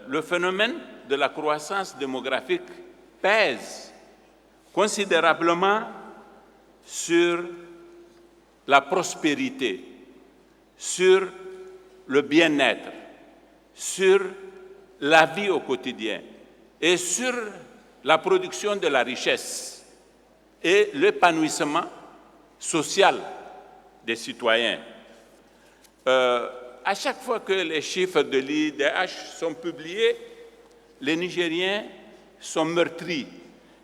le phénomène de la croissance démographique pèse considérablement sur la prospérité, sur le bien-être, sur la vie au quotidien et sur la production de la richesse et l'épanouissement social des citoyens. À chaque fois que les chiffres de l'IDH sont publiés, les Nigériens sont meurtris.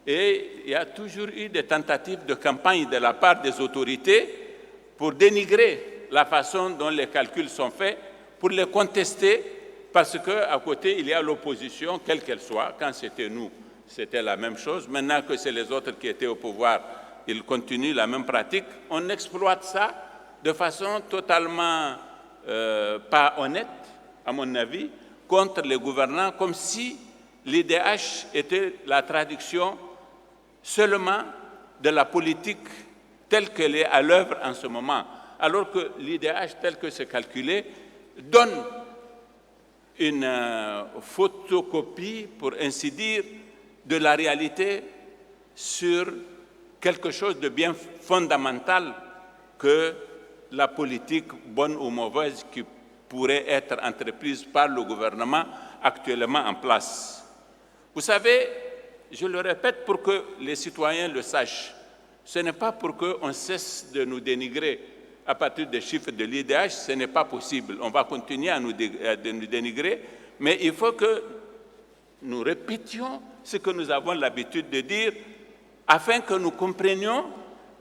Et il y a toujours eu des tentatives de campagne de la part des autorités pour dénigrer la façon dont les calculs sont faits, pour les contester, parce qu'à côté, il y a l'opposition, quelle qu'elle soit. Quand c'était nous, c'était la même chose. Maintenant que c'est les autres qui étaient au pouvoir, ils continuent la même pratique. On exploite ça de façon totalement pas honnête, à mon avis, contre les gouvernants, comme si l'IDH était la traduction seulement de la politique telle qu'elle est à l'œuvre en ce moment, alors que l'IDH tel que c'est calculé donne une photocopie, pour ainsi dire, de la réalité sur quelque chose de bien fondamental que la politique, bonne ou mauvaise, qui pourrait être entreprise par le gouvernement actuellement en place. Vous savez, je le répète pour que les citoyens le sachent, ce n'est pas pour qu'on cesse de nous dénigrer à partir des chiffres de l'IDH, ce n'est pas possible. On va continuer à nous dénigrer, mais il faut que nous répétions ce que nous avons l'habitude de dire, afin que nous comprenions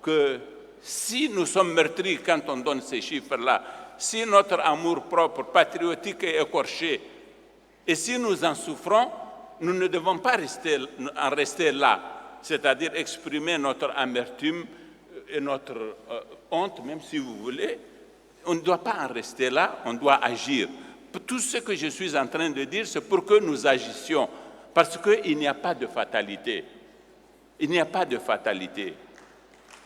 que si nous sommes meurtris quand on donne ces chiffres-là, si notre amour-propre, patriotique est écorché, et si nous en souffrons, nous ne devons pas en rester là, c'est-à-dire exprimer notre amertume et notre honte, même si vous voulez. On ne doit pas en rester là, on doit agir. Tout ce que je suis en train de dire, c'est pour que nous agissions, parce qu'il n'y a pas de fatalité. Il n'y a pas de fatalité.